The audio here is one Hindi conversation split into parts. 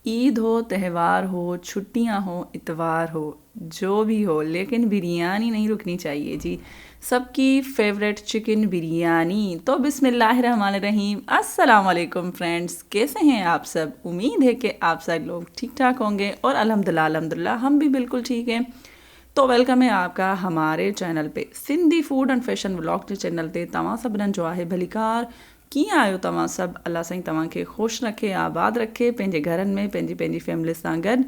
ईद हो, त्यौहार हो, छुट्टियां हो, इतवार हो, जो भी हो, लेकिन बिरयानी नहीं रुकनी चाहिए जी। सबकी फेवरेट चिकन बिरयानी। तो बिस्मिल्लाहिर्रहमानिर्रहीम, अस्सलाम वालेकुम फ्रेंड्स, कैसे हैं आप सब? उम्मीद है कि आप सब लोग ठीक ठाक होंगे और अल्हम्दुलिल्लाह अल्हम्दुलिल्लाह हम भी बिल्कुल ठीक हैं। तो वेलकम है आपका हमारे चैनल पे, Sindhi food and fashion vlog J channel ते। तव्हां सभिनीनि जो आहे भलीकार। कीअं आहियो तव्हां सभु? अल्लाह साईं तव्हांखे ख़ुशि रखे, आबाद रखे, पंहिंजे घरनि में पंहिंजी पंहिंजी फैमिली सां गॾु।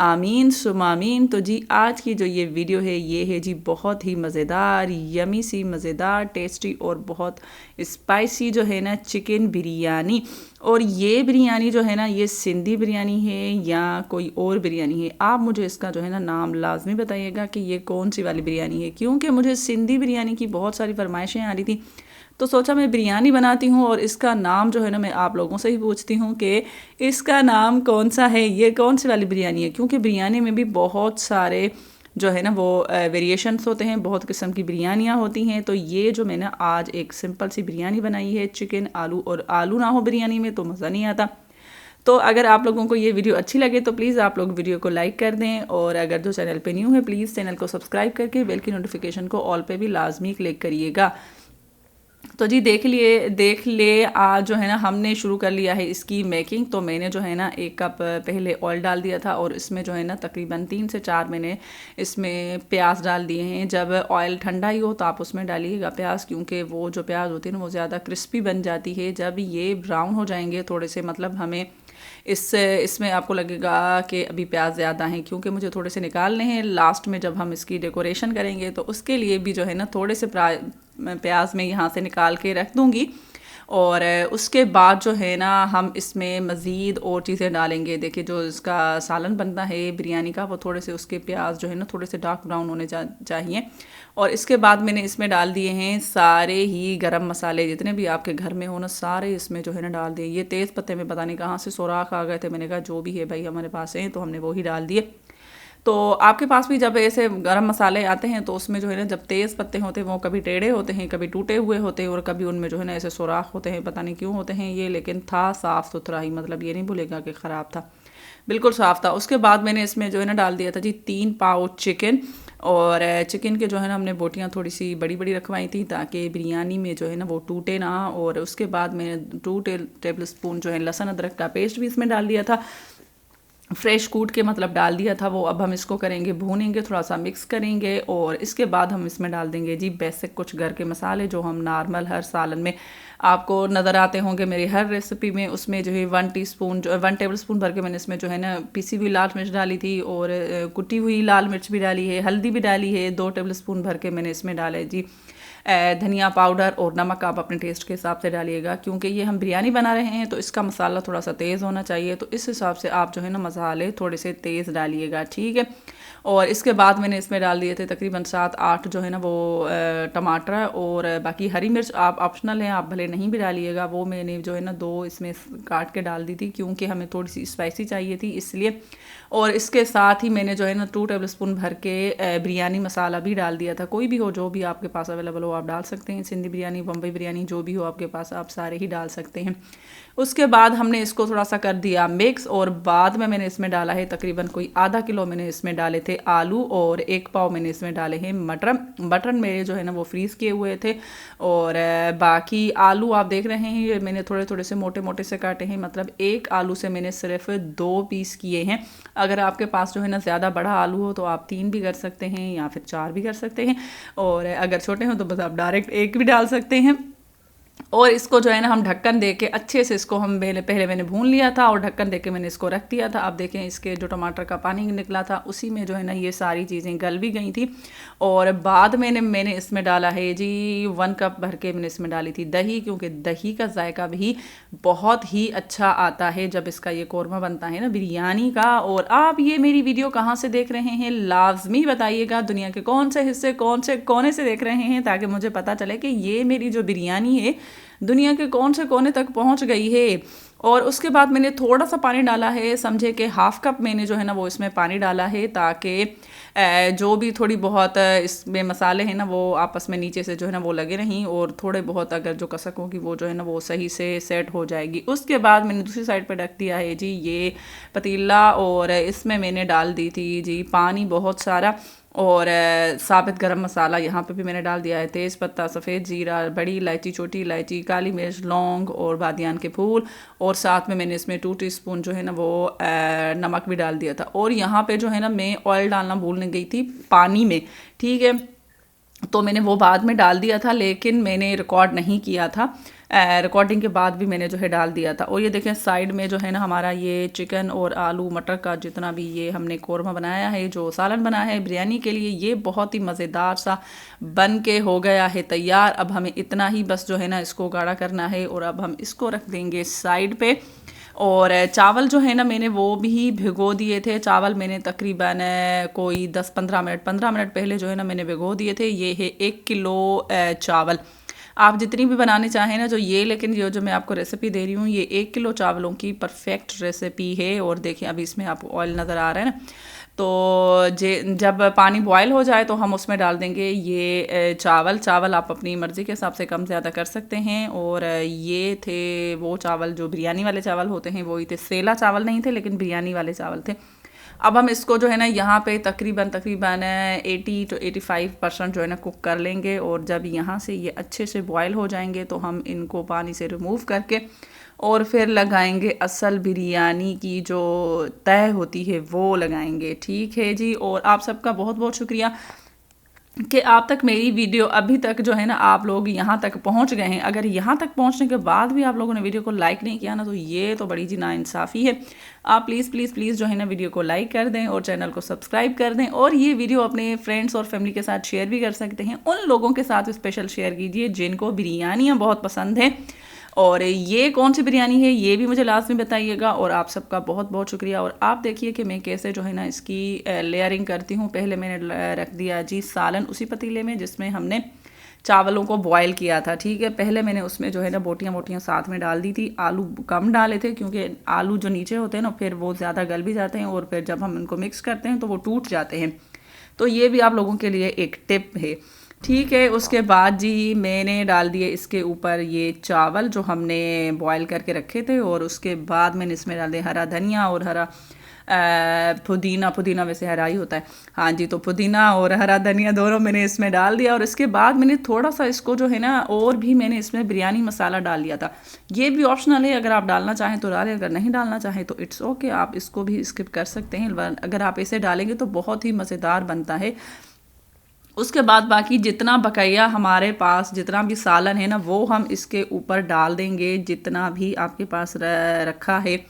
आमीन सुम आमीन। तो जी आज की जो ये वीडियो है ये है जी बहुत ही मज़ेदार, यमी सी मज़ेदार, टेस्टी और बहुत स्पाइसी जो है ना चिकन बिरयानी। और ये बिरयानी जो है ना ये सिंधी बिरयानी है या कोई और बिरयानी है, आप मुझे इसका जो है ना नाम लाजमी बताइएगा कि ये कौन सी वाली बिरयानी है, क्योंकि मुझे सिंधी बिरयानी की बहुत सारी फरमाइशें आ रही थी। तो सोचा मैं बिरयानी बनाती हूँ और इसका नाम जो है ना मैं आप लोगों से ही पूछती हूँ कि इसका नाम कौन सा है, ये कौन सी वाली बिरयानी है। क्योंकि बिरयानी में भी बहुत सारे जो है ना वो वेरिएशंस होते हैं, बहुत किस्म की बिरयानियाँ होती हैं। तो ये जो मैंने आज एक सिंपल सी बिरयानी बनाई है चिकन आलू, और आलू ना हो बिरयानी में तो मज़ा नहीं आता। तो अगर आप लोगों को ये वीडियो अच्छी लगे तो प्लीज़ आप लोग वीडियो को लाइक कर दें, और अगर जो चैनल पे न्यू है प्लीज़ चैनल को सब्सक्राइब करके बेल की नोटिफिकेशन को ऑल पे भी लाजमी क्लिक करिएगा। तो जी देख ले आज जो है ना हमने शुरू कर लिया है इसकी मेकिंग। तो मैंने जो है ना 1 कप पहले ऑयल डाल दिया था, और इसमें जो है ना तकरीबन 3 से 4 मैंने इसमें प्याज डाल दिए हैं। जब ऑयल ठंडा ही हो तो आप उसमें डालिएगा प्याज, क्योंकि वो जो प्याज होती है ना वो ज़्यादा क्रिस्पी बन जाती है। जब ये ब्राउन हो जाएंगे थोड़े से, मतलब हमें इसमें आपको लगेगा कि अभी प्याज ज़्यादा हैं, क्योंकि मुझे थोड़े से निकालने हैं लास्ट में जब हम इसकी डेकोरेशन करेंगे। तो उसके लिए भी जो है ना थोड़े से प्याज में यहाँ से निकाल के रख दूँगी। और उसके बाद जो है ना हम इसमें मज़ीद और चीज़ें डालेंगे। देखिए जो इसका सालन बनता है बिरयानी का, वो थोड़े से उसके प्याज जो है ना थोड़े से डार्क ब्राउन होने चाहिए। और इसके बाद मैंने इसमें डाल दिए हैं सारे ही गरम मसाले, जितने भी आपके घर में हो ना सारे इसमें जो है ना डाल दिए। ये तेज़ पत्ते में पता नहीं कहाँ से सुराख आ गए थे, मैंने कहा जो भी है भाई हमारे पास है, तो हमने वो ही डाल दिए। तो आपके पास भी जब ऐसे गरम मसाले आते हैं तो उसमें जो है ना जब तेज़ पत्ते होते हैं वो कभी टेढ़े होते हैं, कभी टूटे हुए होते हैं, और कभी उनमें जो है ना ऐसे सुराख होते हैं, पता नहीं क्यों होते हैं ये। लेकिन था साफ़ सुथरा ही, मतलब ये नहीं भूलेगा कि ख़राब था, बिल्कुल साफ़ था। उसके बाद मैंने इसमें जो है ना डाल दिया था जी 3 पाव चिकन। और चिकन के जो है ना हमने बोटियाँ थोड़ी सी बड़ी बड़ी रखवाई थी ताकि बिरयानी में जो है ना वो टूटे ना। और उसके बाद मैंने 2 टेबल स्पून जो है लहसुन अदरक का पेस्ट भी इसमें डाल दिया था, फ्रेश कूट के मतलब डाल दिया था वो। अब हम इसको करेंगे भूनेंगे, थोड़ा सा मिक्स करेंगे, और इसके बाद हम इसमें डाल देंगे जी बेसिक कुछ घर के मसाले जो हम नॉर्मल हर सालन में आपको नज़र आते होंगे मेरी हर रेसिपी में। उसमें जो है 1 टेबल स्पून भर के मैंने इसमें जो है ना पिसी हुई लाल मिर्च डाली थी, और कुटी हुई लाल मिर्च भी डाली है, हल्दी भी डाली है। 2 टेबल स्पून भर के मैंने इसमें डाला है जी धनिया पाउडर, और नमक आप अपने टेस्ट के हिसाब से डालिएगा, क्योंकि ये हम बिरयानी बना रहे हैं तो इसका मसाला थोड़ा सा तेज़ होना चाहिए। तो इस हिसाब से आप जो है ना मसाले थोड़े से तेज़ डालिएगा, ठीक है। और इसके बाद मैंने इसमें डाल दिए थे तकरीबन 7-8 जो है ना वो टमाटर, और बाकी हरी मिर्च आप ऑप्शनल हैं, आप भले नहीं भी डालिएगा। वो मैंने जो है ना 2 इसमें काट के डाल दी थी, क्योंकि हमें थोड़ी सी स्पाइसी चाहिए थी इसलिए। और इसके साथ ही मैंने जो है ना 2 टेबल स्पून भर के बिरयानी मसाला भी डाल दिया था। कोई भी हो, जो भी आपके पास अवेलेबल हो आप डाल सकते हैं। सिंधी बिरयानी, बम्बई बिरयानी, जो भी हो आपके पास आप सारे ही डाल सकते हैं। उसके बाद हमने इसको थोड़ा सा कर दिया मिक्स, और बाद में मैंने इसमें डाला है तकरीबन कोई आधा किलो मैंने इसमें डाले थे आलू, और 1 पाव मैंने इसमें डाले हैं मटर। मटर मेरे जो है ना वो फ्रीज़ किए हुए थे। और बाकी आलू आप देख रहे हैं ये मैंने थोड़े थोड़े से मोटे मोटे से काटे हैं, मतलब 1 आलू से मैंने सिर्फ 2 पीस किए हैं। अगर आपके पास जो है ना ज़्यादा बड़ा आलू हो तो आप 3 भी कर सकते हैं या फिर 4 भी कर सकते हैं, और अगर छोटे हो तो बस आप डायरेक्ट 1 भी डाल सकते हैं। और इसको जो है ना हम ढक्कन दे के अच्छे से इसको हम पहले मैंने भून लिया था, और ढक्कन दे के मैंने इसको रख दिया था। अब देखें इसके जो टमाटर का पानी निकला था उसी में जो है ना ये सारी चीज़ें गल भी गई थी। और बाद में मैंने इसमें डाला है जी 1 कप भर के मैंने इसमें डाली थी दही, क्योंकि दही का जायका भी बहुत ही अच्छा आता है जब इसका ये कौरमा बनता है ना बिरयानी का। और आप ये मेरी वीडियो कहाँ से देख रहे हैं लाजमी बताइएगा, दुनिया के कौन से हिस्से कौन से कोने से देख रहे हैं, ताकि मुझे पता चले कि ये मेरी जो बिरयानी है दुनिया के कौन से कोने तक पहुंच गई है। और उसके बाद मैंने थोड़ा सा पानी डाला है, समझे कि हाफ़ कप मैंने जो है ना वो इसमें पानी डाला है, ताकि जो भी थोड़ी बहुत इसमें मसाले हैं ना वो आपस में नीचे से जो है ना वो लगे नहीं, और थोड़े बहुत अगर जो कसक होगी वो जो है ना वो सही से सेट हो जाएगी। उसके बाद मैंने दूसरी साइड पे ढक दिया है जी ये पतीला, और इसमें मैंने डाल दी थी जी पानी बहुत सारा, और साबित गरम मसाला यहाँ पे भी मैंने डाल दिया है, तेज़ पत्ता, सफ़ेद ज़ीरा, बड़ी इलायची, छोटी इलायची, काली मिर्च, लौंग और बादियान के फूल, और साथ में मैंने इसमें 2 टीस्पून जो है ना वो नमक भी डाल दिया था। और यहाँ पे जो है ना मैं ऑयल डालना भूल गई थी पानी में, ठीक है, तो मैंने वो बाद में डाल दिया था, लेकिन मैंने रिकॉर्ड नहीं किया था, रिकॉर्डिंग के बाद भी मैंने जो है डाल दिया था। और ये देखें साइड में जो है ना हमारा ये चिकन और आलू मटर का जितना भी ये हमने कोरमा बनाया है, जो सालन बनाया है बिरयानी के लिए, ये बहुत ही मज़ेदार सा बन के हो गया है तैयार। अब हमें इतना ही बस जो है ना इसको गाढ़ा करना है, और अब हम इसको रख देंगे साइड पे। और चावल जो है ना मैंने वो भी भिगो दिए थे, चावल मैंने तकरीबन कोई 15 मिनट पहले जो है ना मैंने भिगो दिए थे। ये है 1 किलो चावल, आप जितनी भी बनाने चाहें ना जो ये, लेकिन जो मैं आपको रेसिपी दे रही हूँ ये 1 किलो चावलों की परफेक्ट रेसिपी है। और देखिए अभी इसमें आपको ऑयल नज़र आ रहा है ना, तो जब पानी बॉयल हो जाए तो हम उसमें डाल देंगे ये चावल आप अपनी मर्ज़ी के हिसाब से कम ज़्यादा कर सकते हैं। और ये थे वो चावल जो बिरयानी वाले चावल होते हैं, वही थे, सेला चावल नहीं थे लेकिन बिरयानी वाले चावल थे। अब हम इसको जो है ना यहाँ पे तकरीबन 80 to 85% जो है ना कुक कर लेंगे, और जब यहाँ से ये अच्छे से बॉयल हो जाएंगे तो हम इनको पानी से रिमूव करके और फिर लगाएंगे असल बिरयानी की जो तय होती है वो लगाएंगे, ठीक है जी। और आप सबका बहुत बहुत शुक्रिया कि आप तक मेरी वीडियो अभी तक जो है ना आप लोग यहाँ तक पहुँच गए हैं। अगर यहाँ तक पहुँचने के बाद भी आप लोगों ने वीडियो को लाइक नहीं किया ना, तो ये तो बड़ी जी नाइंसाफ़ी है। आप प्लीज़ प्लीज़ प्लीज़ जो है ना वीडियो को लाइक कर दें और चैनल को सब्सक्राइब कर दें, और ये वीडियो अपने फ्रेंड्स और फैमिली के साथ शेयर भी कर सकते हैं। उन लोगों के साथ स्पेशल शेयर कीजिए जिनको बिरयानियाँ बहुत पसंद हैं। और ये कौन सी बिरयानी है ये भी मुझे लास्ट में बताइएगा। और आप सबका बहुत बहुत शुक्रिया। और आप देखिए कि मैं कैसे जो है ना इसकी लेयरिंग करती हूँ। पहले मैंने रख दिया जी सालन उसी पतीले में जिसमें हमने चावलों को बॉयल किया था, ठीक है। पहले मैंने उसमें जो है ना बोटियाँ बोटियाँ साथ में डाल दी थी, आलू कम डाले थे क्योंकि आलू जो नीचे होते हैं ना फिर वो ज़्यादा गल भी जाते हैं, और फिर जब हम उनको मिक्स करते हैं तो वो टूट जाते हैं। तो ये भी आप लोगों के लिए एक टिप है, ठीक है। उसके बाद जी मैंने डाल दिए इसके ऊपर ये चावल जो हमने बॉयल करके रखे थे, और उसके बाद मैंने इसमें डाल दिया हरा धनिया और हरा पुदीना वैसे हरा ही होता है, हाँ जी। तो पुदीना और हरा धनिया दोनों मैंने इसमें डाल दिया। और इसके बाद मैंने थोड़ा सा इसको जो है ना और भी मैंने इसमें बिरयानी मसाला डाल लिया था। ये भी ऑप्शनल है, अगर आप डालना चाहें तो डालें, अगर नहीं डालना चाहें तो इट्स ओके, आप इसको भी स्किप कर सकते हैं। अगर आप इसे डालेंगे तो बहुत ही मज़ेदार बनता है। उसके बाद बाकी जितना बकाया हमारे पास जितना भी सालन है ना वो हम इसके ऊपर डाल देंगे, जितना भी आपके पास रखा है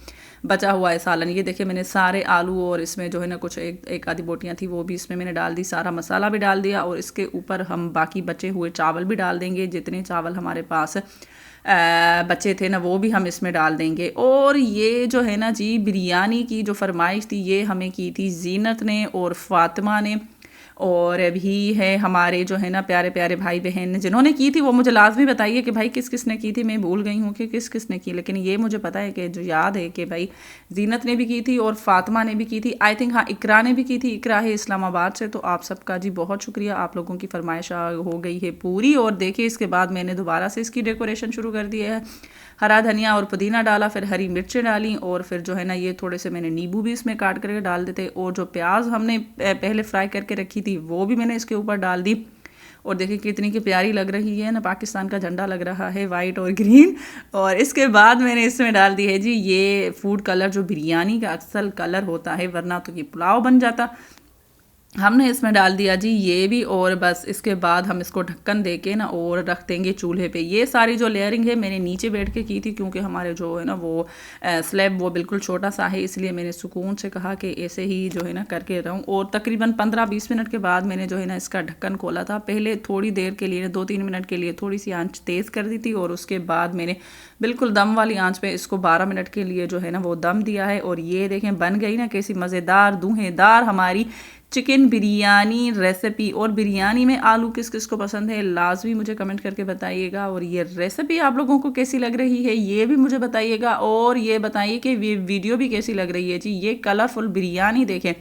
बचा हुआ है सालन। ये देखिए मैंने सारे आलू और इसमें जो है ना कुछ एक आधी बोटियाँ थी वो भी इसमें मैंने डाल दी, सारा मसाला भी डाल दिया। और इसके ऊपर हम बाकी बचे हुए चावल भी डाल देंगे, जितने चावल हमारे पास बचे थे ना वो भी हम इसमें डाल देंगे। और ये जो है ना जी बिरयानी की जो फरमाइश थी ये हमें की थी जीनत ने और फातिमा ने, और भी है हमारे जो है ना प्यारे प्यारे भाई बहन जिन्होंने की थी वो मुझे लाजमी बताइए कि भाई किस किस ने की थी। मैं भूल गई हूँ कि किस किस ने की, लेकिन ये मुझे पता है कि जो याद है कि भाई जीनत ने भी की थी और फातिमा ने भी की थी, आई थिंक हाँ इकरा ने भी की थी, इकरा है इस्लामाबाद से। तो आप सबका जी बहुत शुक्रिया, आप लोगों की फरमाइश हो गई है पूरी। और देखिए इसके बाद मैंने दोबारा से इसकी डेकोरेशन शुरू कर दी है, हरा धनिया और पुदीना डाला, फिर हरी मिर्चें डाली, और फिर जो है ना ये थोड़े से मैंने नींबू भी इसमें काट करके डाल देते, और जो प्याज हमने पहले फ्राई करके रखी थी वो भी मैंने इसके ऊपर डाल दी। और देखिए कितनी की प्यारी लग रही है ना, पाकिस्तान का झंडा लग रहा है वाइट और ग्रीन। और इसके बाद मैंने इसमें डाल दी है जी ये फूड कलर जो बिरयानी का असल कलर होता है, वरना तो ये पुलाव बन जाता। हमने इसमें डाल दिया जी ये भी, और बस इसके बाद हम इसको ढक्कन दे के ना और रख देंगे चूल्हे पे। ये सारी जो लेयरिंग है मैंने नीचे बैठ के की थी क्योंकि हमारे जो है ना वो स्लैब वो बिल्कुल छोटा सा है, इसलिए मैंने सुकून से कहा कि ऐसे ही जो है ना करके रहूँ। और तकरीबन 15-20 मिनट के बाद मैंने जो है ना इसका ढक्कन खोला था। पहले थोड़ी देर के लिए 2-3 मिनट के लिए थोड़ी सी आँच तेज़ कर दी थी, और उसके बाद मैंने बिल्कुल दम वाली आँच पे इसको 12 मिनट के लिए जो है ना वो दम दिया है। और ये देखें बन गई ना कैसी मज़ेदार धुएँदार हमारी चिकन बिरयानी रेसिपी। और बिरयानी में आलू किस किस को पसंद है लाजमी मुझे कमेंट करके बताइएगा। और ये रेसिपी आप लोगों को कैसी लग रही है ये भी मुझे बताइएगा। और ये बताइए कि ये वीडियो भी कैसी लग रही है जी। ये कलरफुल बिरयानी देखें,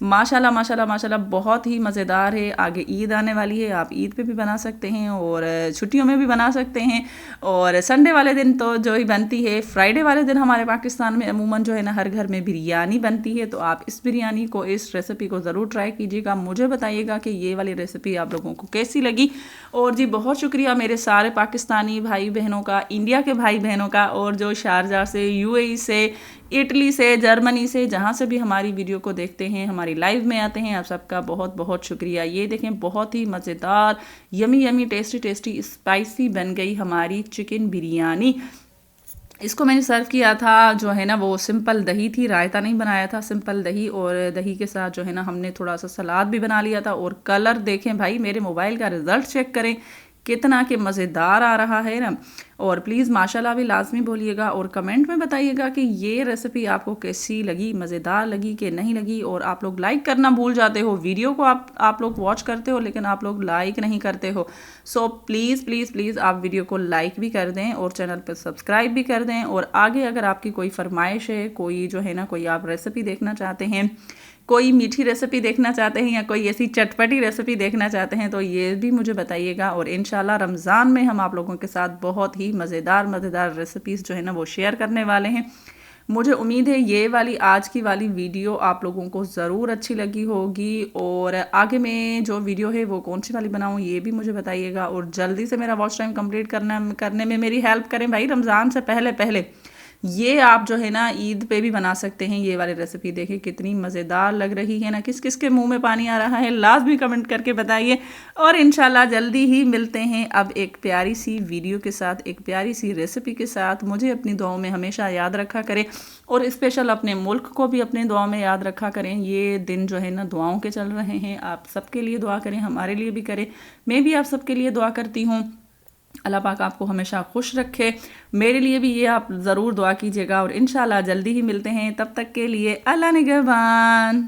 माशाल्लाह माशाल्लाह माशाल्लाह बहुत ही मज़ेदार है। आगे ईद आने वाली है, आप ईद पे भी बना सकते हैं और छुट्टियों में भी बना सकते हैं। और संडे वाले दिन तो जो ही बनती है, फ्राइडे वाले दिन हमारे पाकिस्तान में अमूमन जो है ना हर घर में बिरयानी बनती है। तो आप इस बिरयानी को, इस रेसिपी को ज़रूर ट्राई कीजिएगा। मुझे बताइएगा कि ये वाली रेसिपी आप लोगों को कैसी लगी। और जी बहुत शुक्रिया मेरे सारे पाकिस्तानी भाई बहनों का, इंडिया के भाई बहनों का, और जो शारजा से, यूएई से, इटली से, जर्मनी से, जहाँ से भी हमारी वीडियो को देखते हैं, हमारी लाइव में आते हैं, आप सबका बहुत बहुत शुक्रिया। ये देखें बहुत ही मज़ेदार, yummy yummy, tasty tasty, spicy बन गई हमारी चिकन बिरयानी। इसको मैंने सर्व किया था जो है ना वो सिंपल दही थी, रायता नहीं बनाया था, सिंपल दही। और दही के साथ जो है ना हमने थोड़ा सा सलाद भी बना लिया था। और कलर देखें भाई, मेरे मोबाइल का रिज़ल्ट चेक करें कितना के मज़ेदार आ रहा है ना। और प्लीज़ माशाल्लाह भी लाजमी बोलिएगा और कमेंट में बताइएगा कि ये रेसिपी आपको कैसी लगी, मज़ेदार लगी कि नहीं लगी। और आप लोग लाइक करना भूल जाते हो, वीडियो को आप लोग वॉच करते हो लेकिन आप लोग लाइक नहीं करते हो। सो प्लीज़ प्लीज़ प्लीज़ आप वीडियो को लाइक भी कर दें और चैनल पर सब्सक्राइब भी कर दें। और आगे अगर आपकी कोई फरमाइश है, कोई जो है ना कोई आप रेसिपी देखना चाहते हैं, कोई मीठी रेसिपी देखना चाहते हैं, या कोई ऐसी चटपटी रेसिपी देखना चाहते हैं, तो ये भी मुझे बताइएगा। और इंशाल्लाह रमज़ान में हम आप लोगों के साथ बहुत ही मज़ेदार रेसिपीज़ जो है ना वो शेयर करने वाले हैं। मुझे उम्मीद है ये वाली आज की वाली वीडियो आप लोगों को ज़रूर अच्छी लगी होगी। और आगे मैं जो वीडियो है वो कौन सी वाली बनाऊँ ये भी मुझे बताइएगा। और जल्दी से मेरा वॉच टाइम कंप्लीट करने में मेरी हेल्प करें भाई, रमज़ान से पहले पहले। ये आप जो है ना ईद पे भी बना सकते हैं ये वाली रेसिपी। देखिए कितनी मज़ेदार लग रही है ना, किस किस के मुंह में पानी आ रहा है लाजमी कमेंट करके बताइए। और इंशाल्लाह जल्दी ही मिलते हैं अब एक प्यारी सी वीडियो के साथ, एक प्यारी सी रेसिपी के साथ। मुझे अपनी दुआओं में हमेशा याद रखा करें और स्पेशल अपने मुल्क को भी अपने दुआओं में याद रखा करें। ये दिन जो है ना दुआओं के चल रहे हैं, आप सबके लिए दुआ करें, हमारे लिए भी करें। मैं भी आप सबके लिए दुआ करती हूँ, अल्लाह पाक आपको हमेशा खुश रखे। मेरे लिए भी ये आप ज़रूर दुआ कीजिएगा। और इंशाल्लाह जल्दी ही मिलते हैं, तब तक के लिए अल्लाह निगहबान।